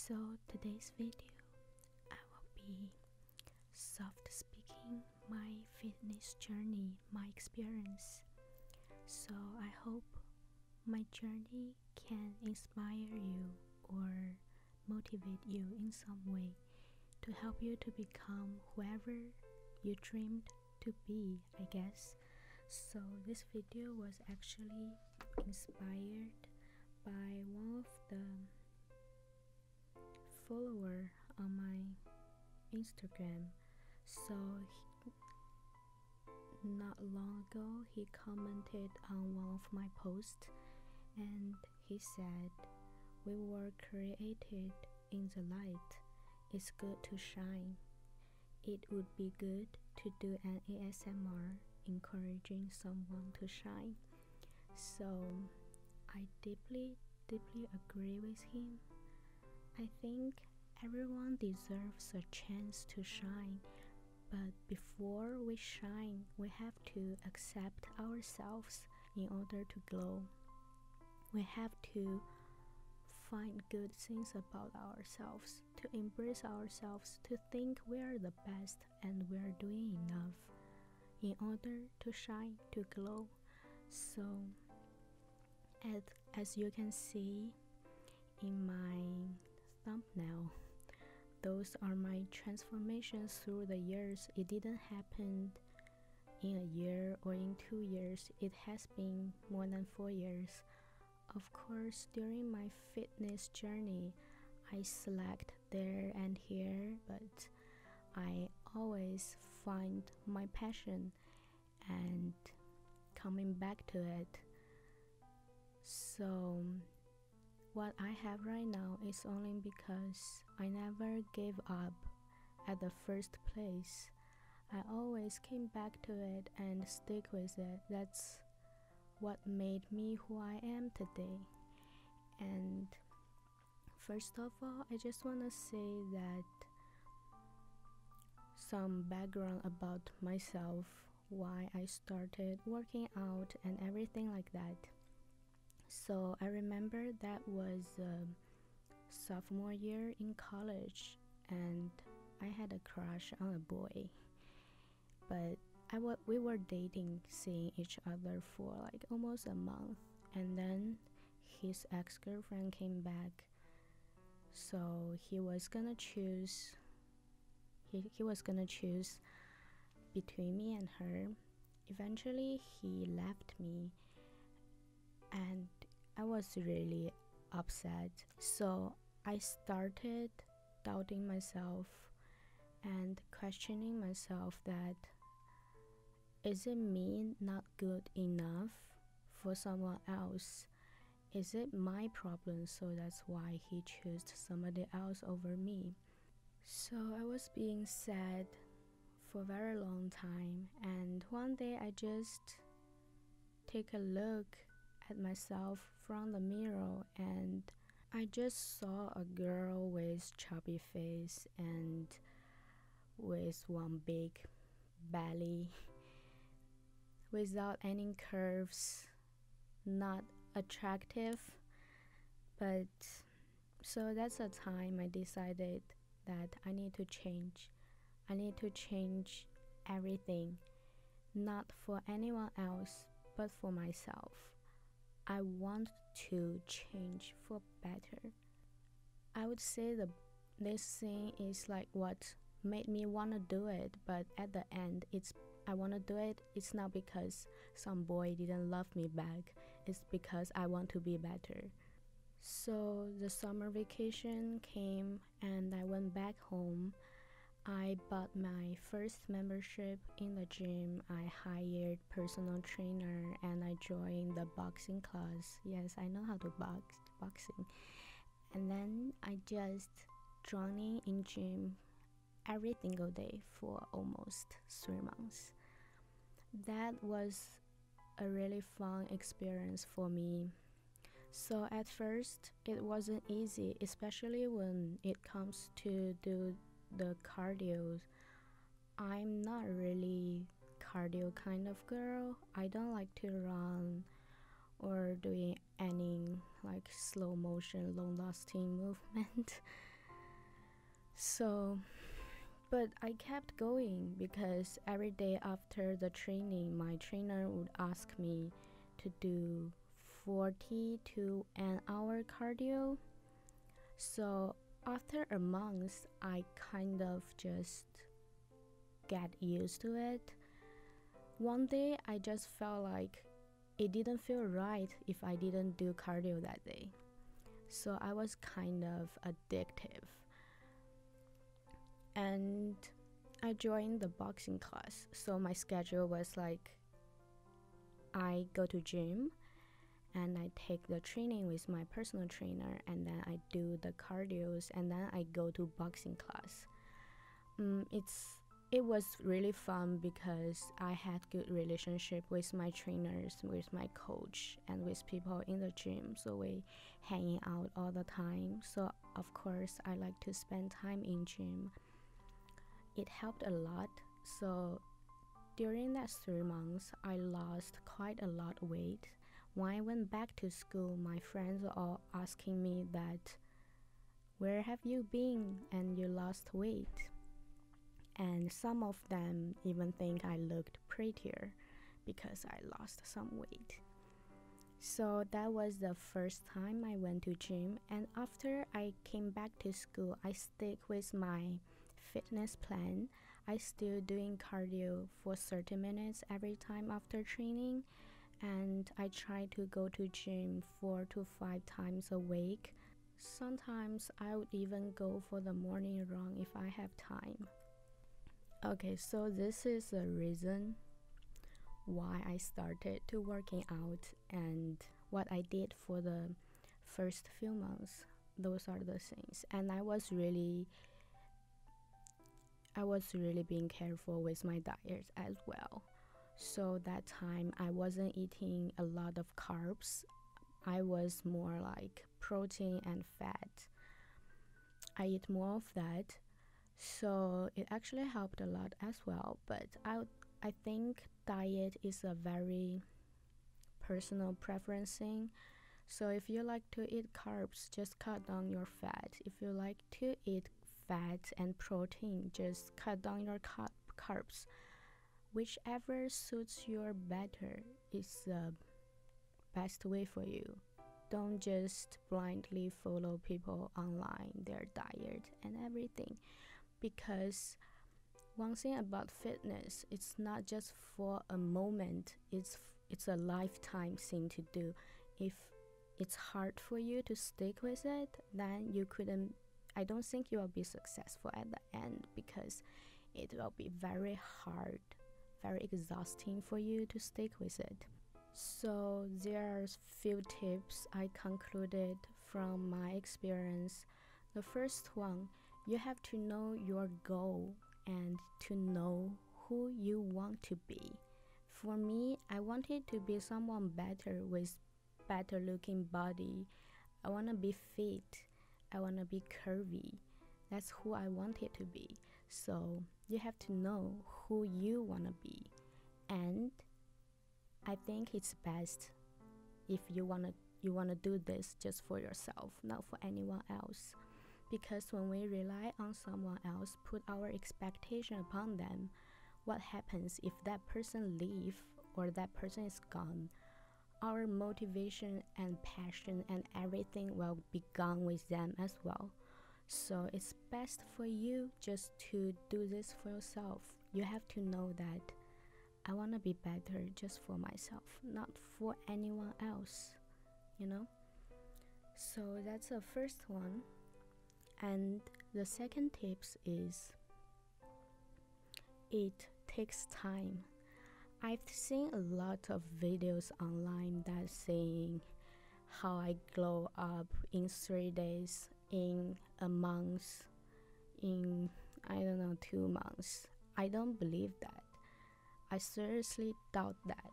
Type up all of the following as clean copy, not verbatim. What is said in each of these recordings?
So today's video, I will be soft speaking my fitness journey, my experience. So I hope my journey can inspire you or motivate you in some way to help you to become whoever you dreamed to be, I guess. So this video was actually inspired by one of the follower on my Instagram. So not long ago he commented on one of my posts and he said, "We were created in the light. It's good to shine. It would be good to do an ASMR encouraging someone to shine." So I deeply agree with him. I think everyone deserves a chance to shine, but before we shine, we have to accept ourselves in order to glow. We have to find good things about ourselves, to embrace ourselves, to think we are the best and we are doing enough in order to shine, to glow. So as you can see in my thumbnail, those are my transformations through the years. It didn't happen in a year or in 2 years. It has been more than 4 years. Of course, during my fitness journey, I slacked there and here, but I always find my passion and coming back to it. So what I have right now is only because I never gave up at the first place. I always came back to it and stick with it. That's what made me who I am today. And first of all, I just want to say that some background about myself, why I started working out and everything like that. So I remember that was sophomore year in college and I had a crush on a boy, but we were dating, seeing each other for like almost a month, and then his ex-girlfriend came back. So he was gonna choose between me and her. Eventually he left me and I was really upset. So I started doubting myself and questioning myself that, is it me not good enough for someone else? Is it my problem, so that's why he chose somebody else over me? So I was being sad for a very long time, and one day I just take a look at myself from the mirror and I just saw a girl with chubby face and with one big belly without any curves, not attractive. But so that's the time I decided that I need to change. I need to change everything, not for anyone else but for myself. I want to change for better. I would say this thing is like what made me want to do it, but at the end I want to do it. It's not because some boy didn't love me back. It's because I want to be better. So the summer vacation came and I went back home. I bought my first membership in the gym. I hired personal trainer and I joined the boxing class. Yes, I know how to boxing. And then I just joining in gym every single day for almost 3 months. That was a really fun experience for me. So at first it wasn't easy, especially when it comes to do the cardio. I'm not really cardio kind of girl. I don't like to run or doing any like slow motion long lasting movement. So, but I kept going because every day after the training, my trainer would ask me to do 40 to an hour cardio. So after a month, I kind of just get used to it. One day I just felt like it didn't feel right if I didn't do cardio that day. So I was kind of addictive. And I joined the boxing class. So my schedule was like I go to gym and I take the training with my personal trainer, and then I do the cardios, and then I go to boxing class. It was really fun because I had good relationship with my trainers, with my coach, and with people in the gym. So we hanging out all the time. So of course I like to spend time in gym. It helped a lot. So during that 3 months, I lost quite a lot of weight. When I went back to school, my friends were all asking me that, where have you been and you lost weight? And some of them even think I looked prettier because I lost some weight. So that was the first time I went to gym, and after I came back to school, I stick with my fitness plan. I still doing cardio for 30 minutes every time after training, and I try to go to gym 4 to 5 times a week. Sometimes I would even go for the morning run if I have time. Okay, so this is the reason why I started to working out and what I did for the first few months. Those are the things, and I was really being careful with my diet as well. So that time I wasn't eating a lot of carbs. I was more like protein and fat. I eat more of that. So it actually helped a lot as well. But I think diet is a very personal preference thing. So if you like to eat carbs, just cut down your fat. If you like to eat fat and protein, just cut down your carbs. Whichever suits you better is the best way for you. Don't just blindly follow people online, their diet and everything, because one thing about fitness, it's not just for a moment, it's a lifetime thing to do. If it's hard for you to stick with it, then I don't think you will be successful at the end, because it will be very hard, very exhausting for you to stick with it. So there are few tips I concluded from my experience. The first one, you have to know your goal and to know who you want to be. For me, I wanted to be someone better with better looking body. I want to be fit. I want to be curvy. That's who I wanted to be. So you have to know who you want to be. And I think it's best if you want to do this just for yourself, not for anyone else. Because when we rely on someone else, put our expectation upon them, what happens if that person leave or that person is gone? Our motivation and passion and everything will be gone with them as well. So it's best for you just to do this for yourself. You have to know that I want to be better just for myself, not for anyone else, you know? So that's the first one. And the second tips is, it takes time. I've seen a lot of videos online that saying how I glow up in 3 days, in a month, in 2 months. I don't believe that. I seriously doubt that.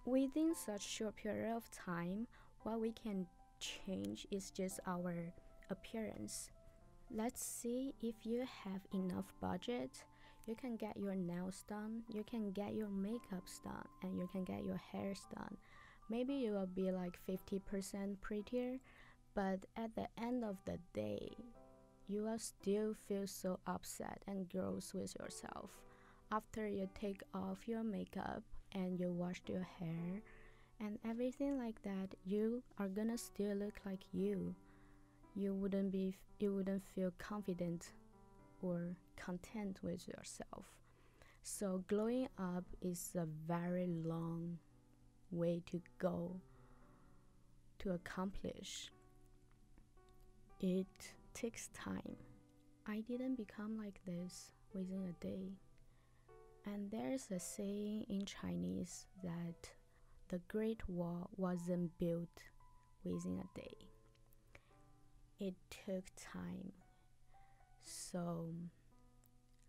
Within such short period of time, what we can change is just our appearance. Let's see, if you have enough budget, you can get your nails done, you can get your makeup done, and you can get your hair done. Maybe you will be like 50% prettier, but at the end of the day, you will still feel so upset and gross with yourself after you take off your makeup and you washed your hair and everything like that. You are gonna still look like you. You wouldn't feel confident or content with yourself. So glowing up is a very long way to go to accomplish. It takes time. I didn't become like this within a day. And there's a saying in Chinese that the Great Wall wasn't built within a day. It took time. So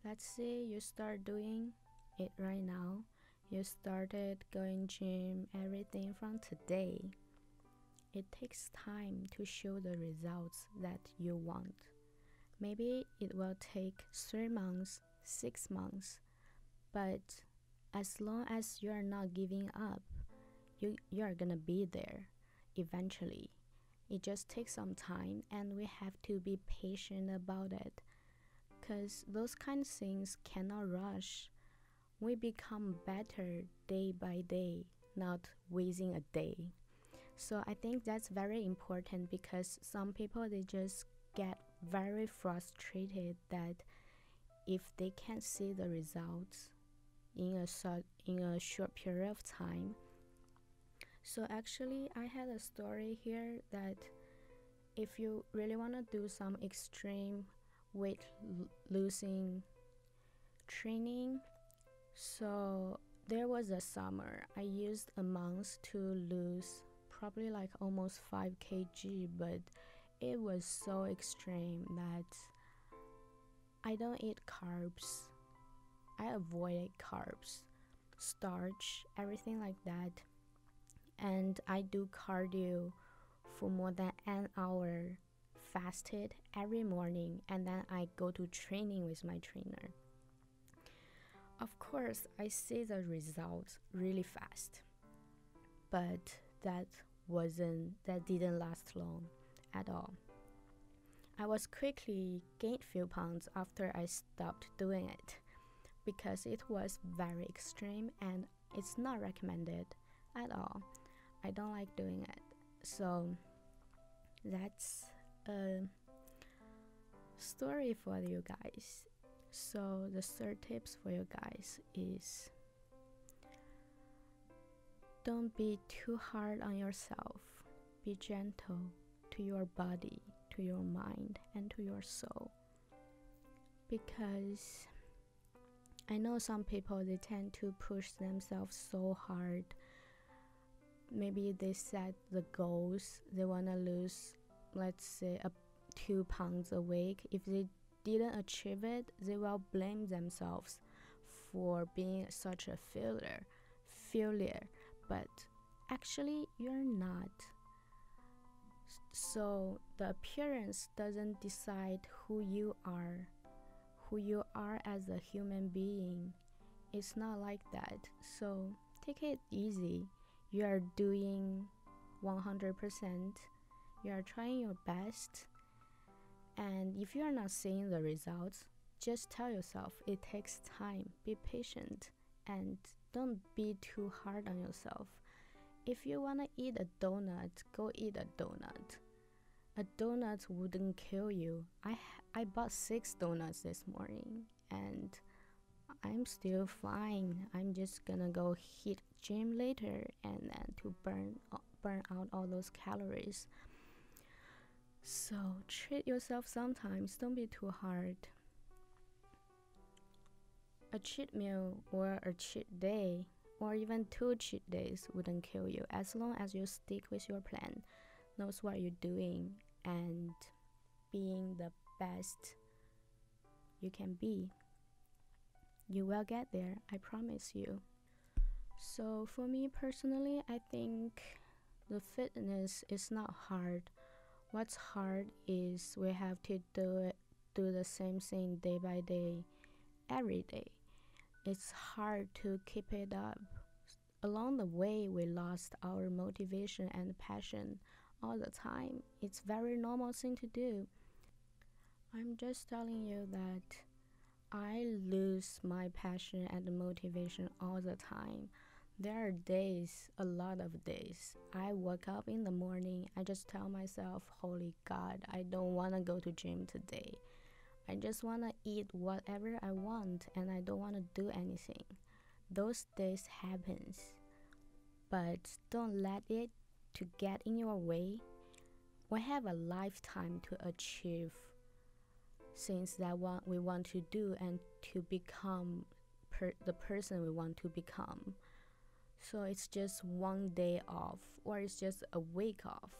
let's say you start doing it right now. You started going gym, everything from today. It takes time to show the results that you want. Maybe it will take 3 months, 6 months, but as long as you are not giving up, you are gonna be there eventually. It just takes some time, and we have to be patient about it, because those kind of things cannot rush. We become better day by day, not within a day. So I think that's very important, because some people, they just get very frustrated that if they can't see the results in a short period of time. So actually I had a story here that if you really want to do some extreme weight losing training, so there was a summer I used a month to lose probably like almost 5 kg, but it was so extreme that I don't eat carbs. I avoided carbs, starch, everything like that. And I do cardio for more than an hour fasted every morning, and then I go to training with my trainer. Of course, I see the results really fast, but that didn't last long at all. I was quickly gained few pounds after I stopped doing it, because it was very extreme and it's not recommended at all. I don't like doing it. So that's a story for you guys. So the third tips for you guys is, don't be too hard on yourself. Be gentle to your body, to your mind, and to your soul. Because I know some people, they tend to push themselves so hard. Maybe they set the goals, they want to lose, let's say, 2 pounds a week. If they didn't achieve it, they will blame themselves for being such a failure. But actually you're not. So the appearance doesn't decide who you are as a human being. It's not like that. So take it easy. You are doing 100%. You are trying your best. And if you are not seeing the results, just tell yourself it takes time. Be patient and don't be too hard on yourself. If you want to eat a donut, go eat a donut. A donut wouldn't kill you. I bought 6 donuts this morning and I'm still fine. I'm just gonna go hit gym later and then to burn out all those calories. So treat yourself sometimes. Don't be too hard. A cheat meal or a cheat day or even 2 cheat days wouldn't kill you, as long as you stick with your plan, knows what you're doing, and being the best you can be. You will get there, I promise you. So for me personally, I think the fitness is not hard. What's hard is we have to do the same thing day by day, every day. It's hard to keep it up. Along the way, we lost our motivation and passion all the time. It's very normal thing to do. I'm just telling you that I lose my passion and motivation all the time. There are days, a lot of days, I wake up in the morning, I just tell myself, holy God, I don't want to go to gym today. I just want to eat whatever I want and I don't want to do anything. Those days happens, but don't let it to get in your way. We have a lifetime to achieve things that we want to do and to become the person we want to become. So it's just one day off or it's just a week off.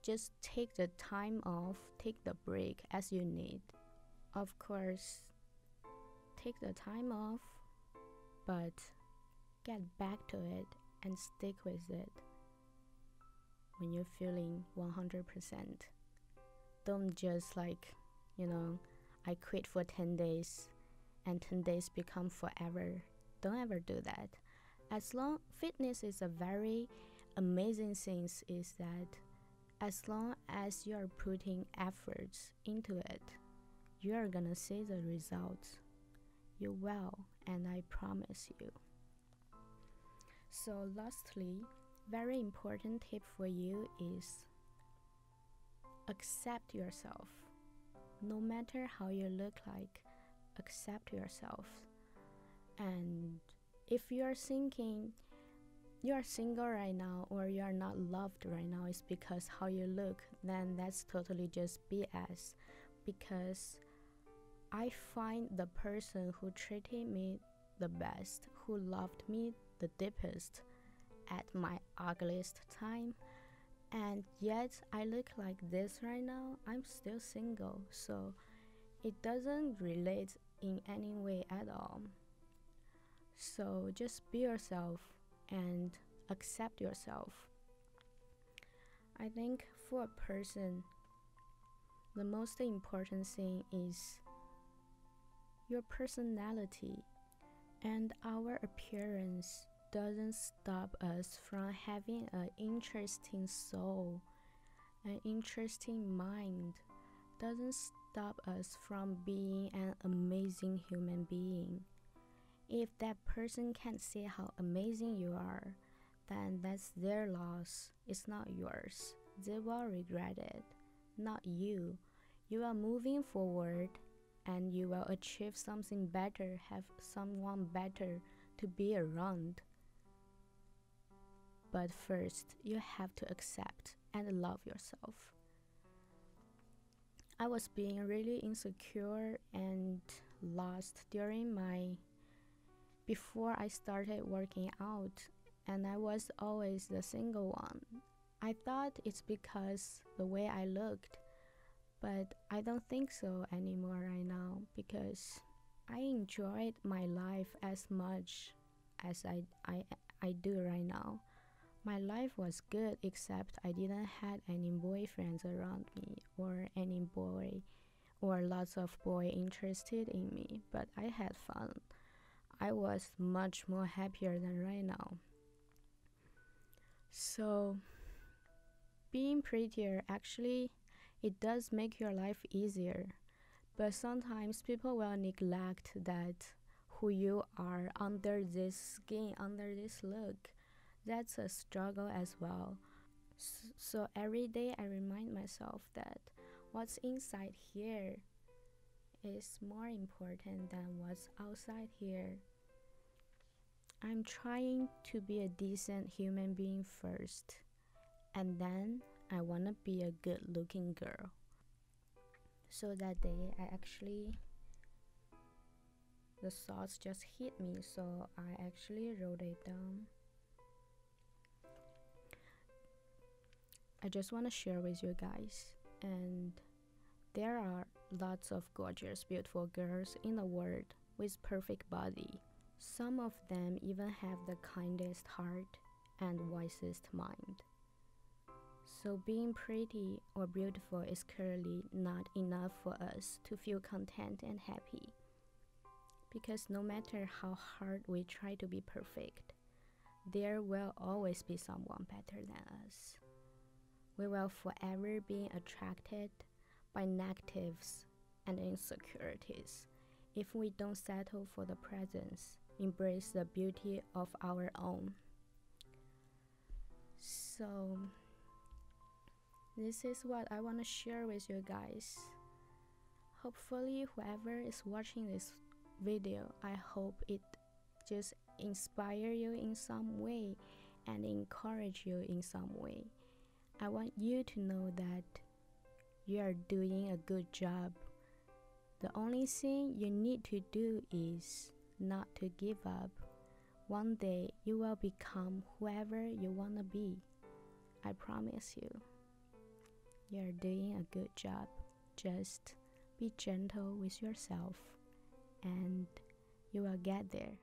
Just take the time off, take the break as you need. Of course, take the time off, but get back to it and stick with it when you're feeling 100%. Don't just I quit for 10 days and 10 days become forever. Don't ever do that. As long fitness is a very amazing thing, is that as long as you're putting efforts into it, you're gonna see the results. You will, and I promise you. So lastly, very important tip for you is accept yourself. No matter how you look like, accept yourself. And if you're thinking you're single right now or you're not loved right now, it's because how you look, then that's totally just BS. Because I find the person who treated me the best, who loved me the deepest at my ugliest time, and yet I look like this right now. I'm still single, so it doesn't relate in any way at all. So just be yourself and accept yourself. I think for a person, the most important thing is your personality, and our appearance doesn't stop us from having an interesting soul, an interesting mind, doesn't stop us from being an amazing human being. If that person can't see how amazing you are, then that's their loss, it's not yours. They will regret it, not you. You are moving forward and you will achieve something better, have someone better to be around. But first, you have to accept and love yourself. I was being really insecure and lost before I started working out, and I was always the single one. I thought it's because the way I looked, but I don't think so anymore right now, because I enjoyed my life as much as I do right now. My life was good, except I didn't have any boyfriends around me or any boy or lots of boy interested in me, but I had fun. I was much more happier than right now. So being prettier, actually, it does make your life easier, but sometimes people will neglect that who you are under this skin, under this look. That's a struggle as well. So every day I remind myself that what's inside here is more important than what's outside here. I'm trying to be a decent human being first, and then I want to be a good looking girl. So that day the thoughts just hit me, so I actually wrote it down. I just want to share with you guys, and there are lots of gorgeous, beautiful girls in the world with perfect body. Some of them even have the kindest heart and wisest mind. So being pretty or beautiful is clearly not enough for us to feel content and happy. Because no matter how hard we try to be perfect, there will always be someone better than us. We will forever be attracted by negatives and insecurities. If we don't settle for the presence, embrace the beauty of our own. So this is what I want to share with you guys. Hopefully whoever is watching this video, I hope it just inspire you in some way and encourage you in some way. I want you to know that you are doing a good job. The only thing you need to do is not to give up. One day you will become whoever you want to be. I promise you. You're doing a good job. Just be gentle with yourself and you will get there.